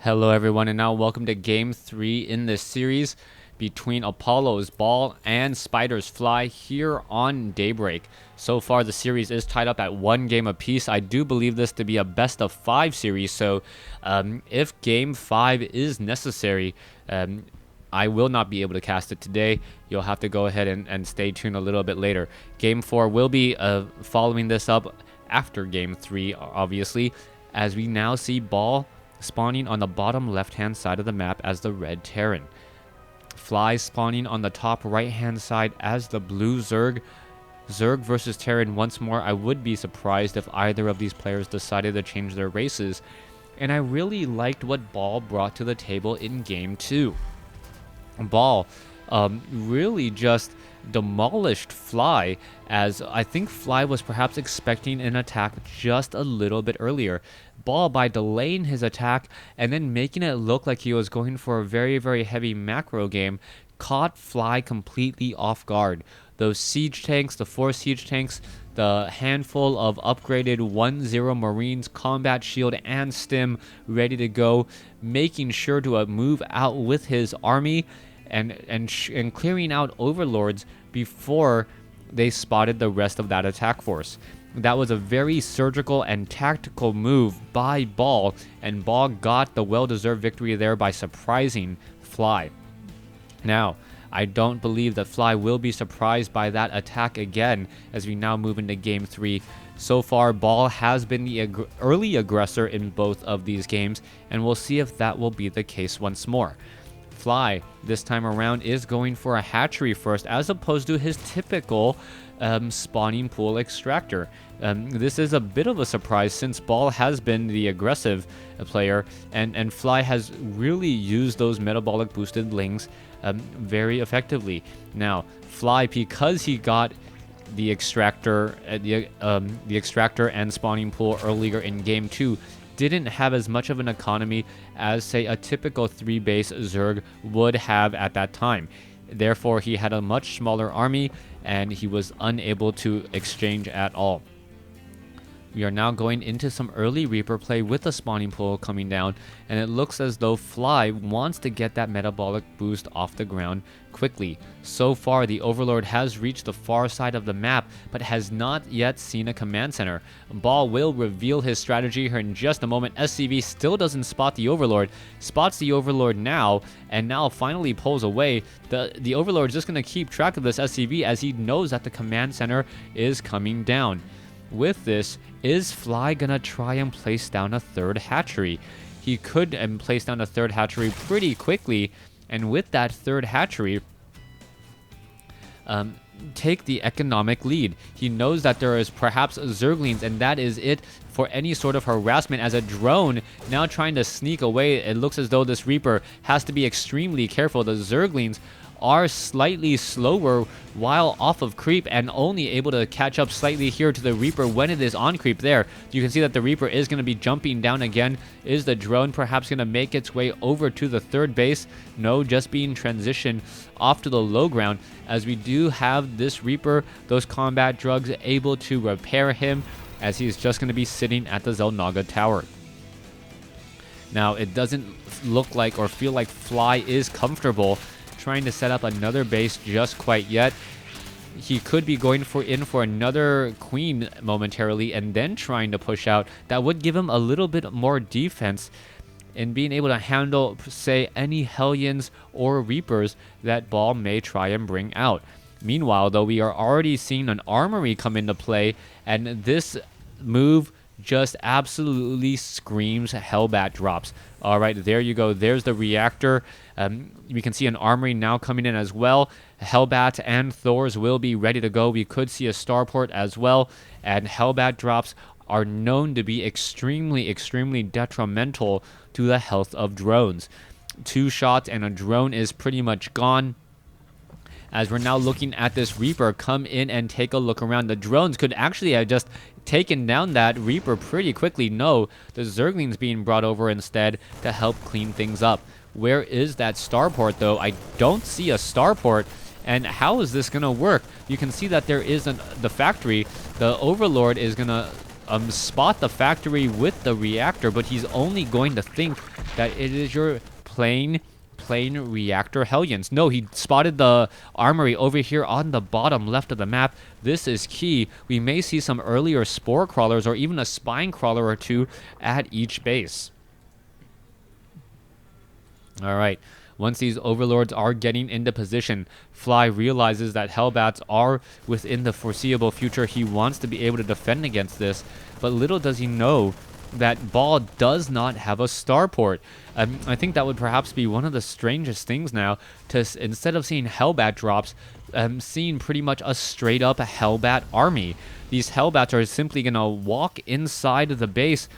Hello everyone, and now welcome to Game 3 in this series between Apollo's Ball and Spider's Fly here on Daybreak. So far the series is tied up at 1 game apiece. I do believe this to be a best of 5 series, so if Game 5 is necessary, I will not be able to cast it today. You'll have to go ahead and stay tuned a little bit later. Game 4 will be following this up after Game 3, obviously, as we now see Ball spawning on the bottom left-hand side of the map as the red Terran. Fly spawning on the top right-hand side as the blue Zerg. Zerg versus Terran once more. I would be surprised if either of these players decided to change their races. And I really liked what Ball brought to the table in Game 2. Ball really just demolished Fly, as I think Fly was perhaps expecting an attack just a little bit earlier. Ball, by delaying his attack and then making it look like he was going for a very heavy macro game, caught Fly completely off guard. Those siege tanks, the 4 siege tanks, the handful of upgraded 1-0 Marines, combat shield and stim ready to go, making sure to move out with his army and clearing out overlords before they spotted the rest of that attack force. That was a very surgical and tactical move by Ball, and Ball got the well-deserved victory there by surprising Fly. Now, I don't believe that Fly will be surprised by that attack again as we now move into Game 3. So far, Ball has been the early aggressor in both of these games, and we'll see if that will be the case once more. Fly, this time around, is going for a hatchery first, as opposed to his typical spawning pool extractor. This is a bit of a surprise since Ball has been the aggressive player, and Fly has really used those metabolic boosted lings very effectively. Now, Fly, because he got the extractor, the extractor and spawning pool earlier in Game 2, didn't have as much of an economy as, say, a typical 3-base Zerg would have at that time. Therefore, he had a much smaller army, and he was unable to exchange at all. We are now going into some early Reaper play with the spawning pool coming down, and it looks as though Fly wants to get that metabolic boost off the ground quickly. So far, the Overlord has reached the far side of the map, but has not yet seen a command center. Ball will reveal his strategy here in just a moment. SCV still doesn't spot the Overlord, spots the Overlord now, and now finally pulls away. The Overlord is just going to keep track of this SCV as he knows that the command center is coming down. With this, is Fly gonna try and place down a third hatchery? He could place down a third hatchery pretty quickly, and with that third hatchery, take the economic lead. He knows that there is perhaps Zerglings, and that is it for any sort of harassment, as a drone now trying to sneak away. It looks as though this Reaper has to be extremely careful. The Zerglings are slightly slower while off of creep and only able to catch up slightly here to the Reaper when it is on creep there. You can see that the Reaper is going to be jumping down again. Is the drone perhaps going to make its way over to the third base? No, just being transitioned off to the low ground, as we do have this Reaper, those combat drugs, able to repair him, as he's just going to be sitting at the Zelnaga tower. Now, it doesn't look like or feel like Fly is comfortable trying to set up another base just quite yet. He could be going in for another queen momentarily and then trying to push out. That would give him a little bit more defense in being able to handle, say, any Hellions or Reapers that Ball may try and bring out. Meanwhile, though, we are already seeing an armory come into play, and this move just absolutely screams Hellbat drops. All right, there you go. There's the reactor. We can see an armory now coming in as well. Hellbat and Thors will be ready to go. We could see a starport as well. And Hellbat drops are known to be extremely detrimental to the health of drones. 2 shots and a drone is pretty much gone, as we're now looking at this Reaper come in and take a look around. The drones could actually have just taken down that Reaper pretty quickly. No, the Zerglings being brought over instead to help clean things up. Where is that starport, though? I don't see a starport, and how is this going to work? You can see that there is the factory. The Overlord is going to spot the factory with the reactor, but he's only going to think that it is your plain reactor Hellions. No, he spotted the armory over here on the bottom left of the map. This is key. We may see some earlier spore crawlers or even a spine crawler or two at each base. All right. Once these overlords are getting into position, Fly realizes that Hellbats are within the foreseeable future. He wants to be able to defend against this, but little does he know that Ball does not have a starport. I think that would perhaps be one of the strangest things now, to instead of seeing Hellbat drops, seeing pretty much a straight up Hellbat army. These Hellbats are simply going to walk inside the base,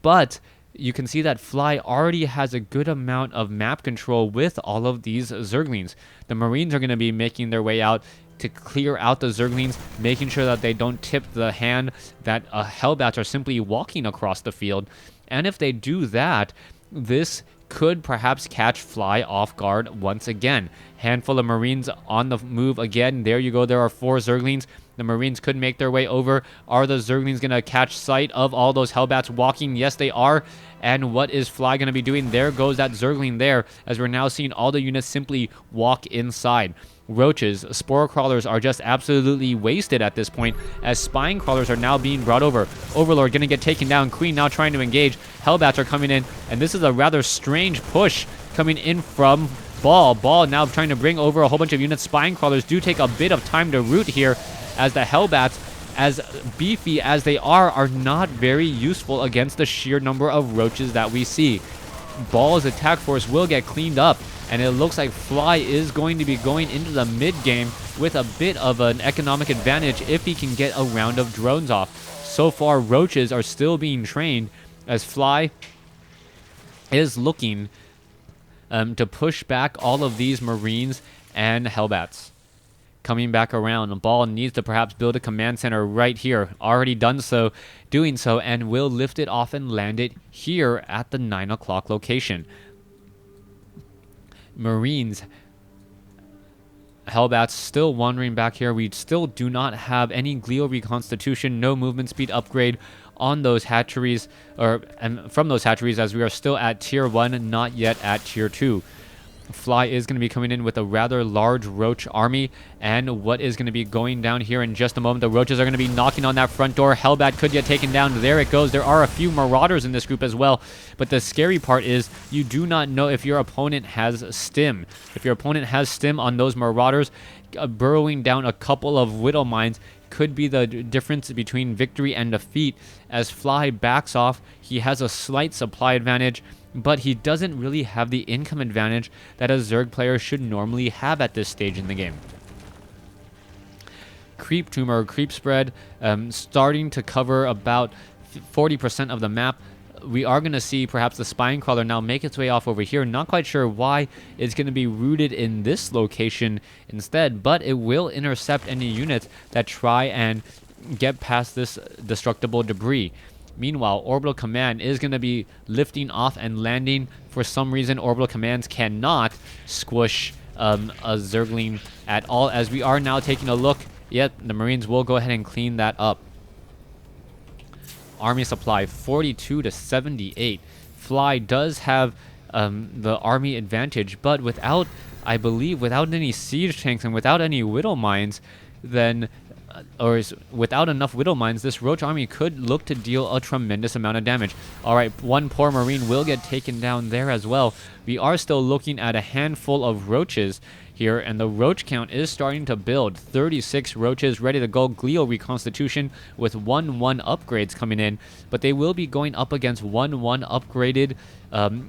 but you can see that Fly already has a good amount of map control with all of these Zerglings. The Marines are going to be making their way out to clear out the Zerglings, making sure that they don't tip the hand that Hellbats are simply walking across the field. And if they do that, this could perhaps catch Fly off guard once again. Handful of Marines on the move again. There you go. There are 4 Zerglings. The Marines could make their way over. Are the Zerglings going to catch sight of all those Hellbats walking? Yes, they are. And what is Fly going to be doing? There goes that Zergling there, as we're now seeing all the units simply walk inside. Roaches, spore crawlers are just absolutely wasted at this point, as spine crawlers are now being brought over. Overlord going to get taken down. Queen now trying to engage. Hellbats are coming in, and this is a rather strange push coming in from Ball. Ball now trying to bring over a whole bunch of units. Spine crawlers do take a bit of time to root here, as the Hellbats, as beefy as they are not very useful against the sheer number of roaches that we see. Ball's attack force will get cleaned up, and it looks like Fly is going to be going into the mid game with a bit of an economic advantage if he can get a round of drones off. So far, roaches are still being trained, as Fly is looking to push back all of these Marines and Hellbats. Coming back around, Ball needs to perhaps build a command center right here. Already done so, doing so, and will lift it off and land it here at the 9 o'clock location. Marines, Hellbats still wandering back here. We still do not have any Glio reconstitution, no movement speed upgrade on those hatcheries, and from those hatcheries, as we are still at tier 1, not yet at tier 2. Fly is going to be coming in with a rather large roach army, and what is going to be going down here in just a moment. The roaches are going to be knocking on that front door. Hellbat could get taken down. There it goes. There are a few marauders in this group as well, but the scary part is you do not know if your opponent has stim. If your opponent has stim on those marauders, burrowing down a couple of Widow Mines could be the difference between victory and defeat. As Fly backs off, he has a slight supply advantage, but he doesn't really have the income advantage that a Zerg player should normally have at this stage in the game. Creep tumor, creep spread, starting to cover about 40% of the map. We are going to see perhaps the spine crawler now make its way off over here. Not quite sure why it's going to be rooted in this location instead, but it will intercept any units that try and get past this destructible debris. Meanwhile, Orbital Command is going to be lifting off and landing. For some reason, Orbital Commands cannot squish a Zergling at all, as we are now taking a look. Yet, the Marines will go ahead and clean that up. Army supply, 42 to 78. Fly does have the army advantage, but without, I believe, without any siege tanks and without any Widow Mines, then without enough Widow Mines, this Roach army could look to deal a tremendous amount of damage. Alright, one poor Marine will get taken down there as well. We are still looking at a handful of Roaches here, and the Roach count is starting to build. 36 Roaches ready to go. Glio reconstitution with 1-1 upgrades coming in, but they will be going up against 1-1 upgraded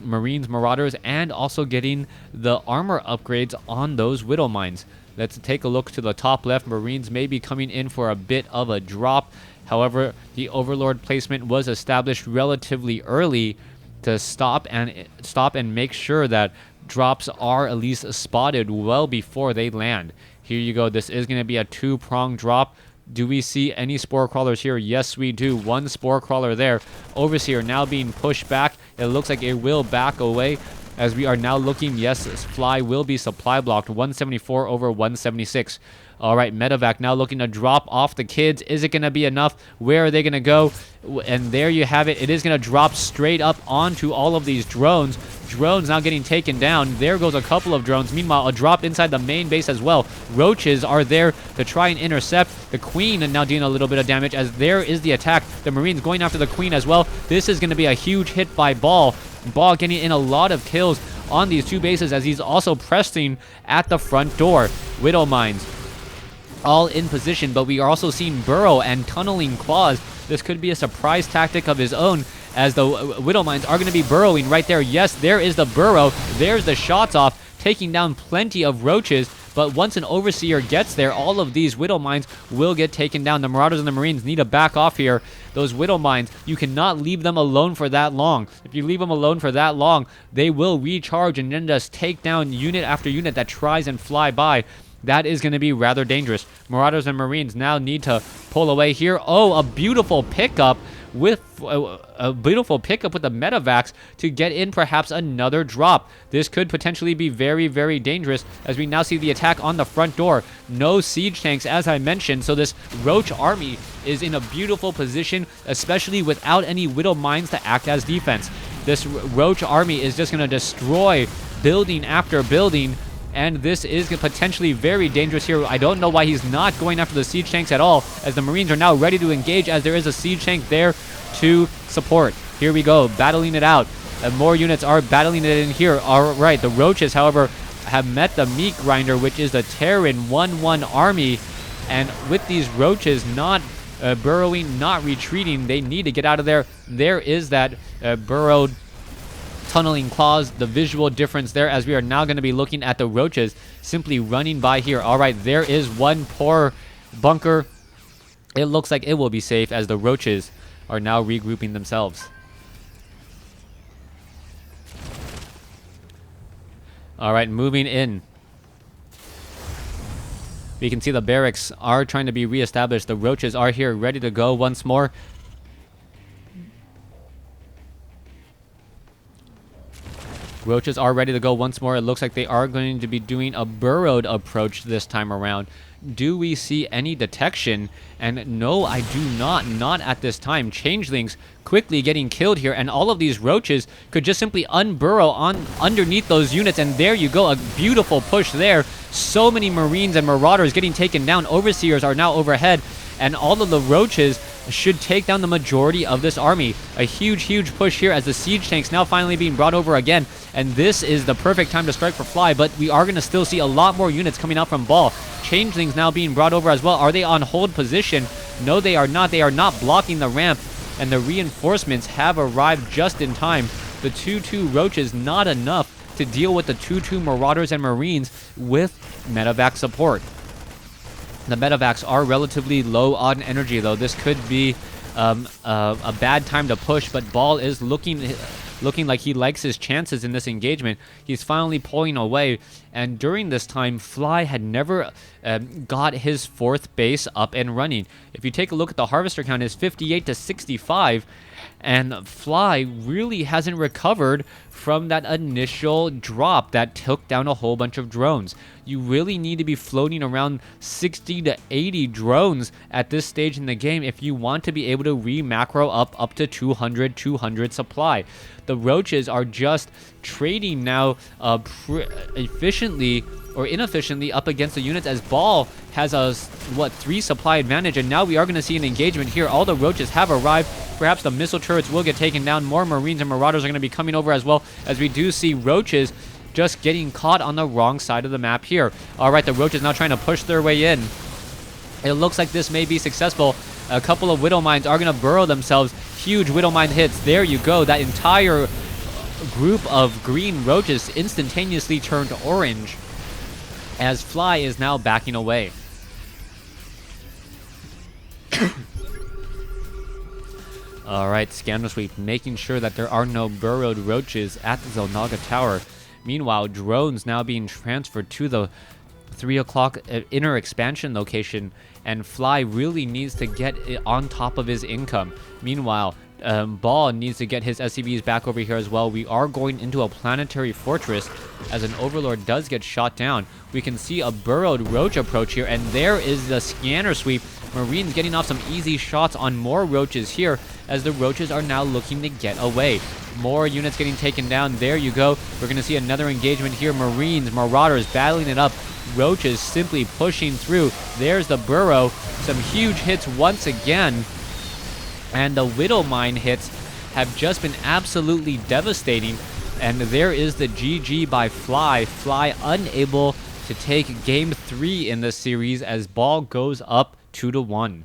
Marines, Marauders, and also getting the armor upgrades on those Widow Mines. Let's take a look to the top left. Marines may be coming in for a bit of a drop. However, the Overlord placement was established relatively early to stop and make sure that drops are at least spotted well before they land. Here you go. This is going to be a 2-prong drop. Do we see any spore crawlers here? Yes, we do. One spore crawler there. Overseer now being pushed back. It looks like it will back away. as we are now looking. Yes, Fly will be supply blocked. 174 over 176. All right, Medevac now looking to drop off the kids. Is it going to be enough? Where are they going to go? And there you have it. It is going to drop straight up onto all of these drones. Drones now getting taken down. There goes a couple of drones. Meanwhile, a drop inside the main base as well. Roaches are there to try and intercept. The Queen now dealing a little bit of damage as there is the attack. The Marines going after the Queen as well. This is going to be a huge hit by Ball. Ball getting in a lot of kills on these two bases as he's also pressing at the front door. Widow Mines all in position, but we are also seeing Burrow and tunneling claws. This could be a surprise tactic of his own, as the Widow Mines are going to be burrowing right there. Yes, there is the burrow. There's the shots off, taking down plenty of roaches. But once an Overseer gets there, all of these Widow Mines will get taken down. The Marauders and the Marines need to back off here. Those Widow Mines, you cannot leave them alone for that long. If you leave them alone for that long, they will recharge and then just take down unit after unit that tries and fly by. That is going to be rather dangerous. Marauders and Marines now need to pull away here. Oh, a beautiful pickup with the medevacs to get in perhaps another drop. This could potentially be very, very dangerous as we now see the attack on the front door. No siege tanks, as I mentioned, so this Roach army is in a beautiful position, especially without any Widow Mines to act as defense. This Roach army is just going to destroy building after building, and this is potentially very dangerous here. I don't know why he's not going after the siege tanks at all, as the Marines are now ready to engage, as there is a siege tank there to support. Here we go, battling it out. More units are battling it in here. All right, the Roaches, however, have met the Meat Grinder, which is the Terran 1-1 army, and with these Roaches not burrowing, not retreating, they need to get out of there. There is that burrowed tunneling claws, the visual difference there, as we are now going to be looking at the Roaches simply running by here. All right, there is one poor bunker. It looks like it will be safe as the Roaches are now regrouping themselves. All right, moving in. We can see the barracks are trying to be reestablished. The Roaches are here ready to go once more. Roaches are ready to go once more. It looks like they are going to be doing a burrowed approach this time around. Do we see any detection? And no, I do not. Not at this time. Changelings quickly getting killed here, and all of these Roaches could just simply unburrow on underneath those units, and there you go. A beautiful push there. So many Marines and Marauders getting taken down. Overseers are now overhead, and all of the Roaches should take down the majority of this army. A huge push here as the siege tanks now finally being brought over again, and this is the perfect time to strike for Fly, but we are going to still see a lot more units coming out from Ball. Changelings now being brought over as well. Are they on hold position? No, they are not. They are not blocking the ramp, and the reinforcements have arrived just in time. The 2-2 Roaches not enough to deal with the 2-2 Marauders and Marines with medevac support. The medevacs are relatively low on energy, though. This could be a bad time to push, but Ball is looking like he likes his chances in this engagement. He's finally pulling away, and during this time, Fly had never got his fourth base up and running. If you take a look at the harvester count, it's 58 to 65, and Fly really hasn't recovered from that initial drop that took down a whole bunch of drones. You really need to be floating around 60 to 80 drones at this stage in the game if you want to be able to re-macro up to 200 supply. The Roaches are just trading now efficiently or inefficiently up against the units, as Ball has a 3 supply advantage, and now we are going to see an engagement here. All the Roaches have arrived. Perhaps the missile turrets will get taken down. More Marines and Marauders are going to be coming over as well, as we do see Roaches just getting caught on the wrong side of the map here. All right, the Roaches now trying to push their way in. It looks like this may be successful. A couple of Widow Mines are going to burrow themselves. Huge Widow Mine hits. There you go. That entire group of green Roaches instantaneously turned orange, as Fly is now backing away. All right, Scandal Sweep, making sure that there are no burrowed Roaches at the Zelnaga Tower. Meanwhile, drones now being transferred to the 3 o'clock inner expansion location, and Fly really needs to get on top of his income. Meanwhile, Ball needs to get his SCVs back over here as well. We are going into a planetary fortress as an Overlord does get shot down. We can see a burrowed Roach approach here, and there is the scanner sweep. Marines getting off some easy shots on more Roaches here as the Roaches are now looking to get away. More units getting taken down. There you go. We're going to see another engagement here. Marines, Marauders battling it up. Roaches simply pushing through. There's the burrow. Some huge hits once again. And the Widow Mine hits have just been absolutely devastating. And there is the GG by Fly. Fly unable to take game 3 in this series as Ball goes up 2-1.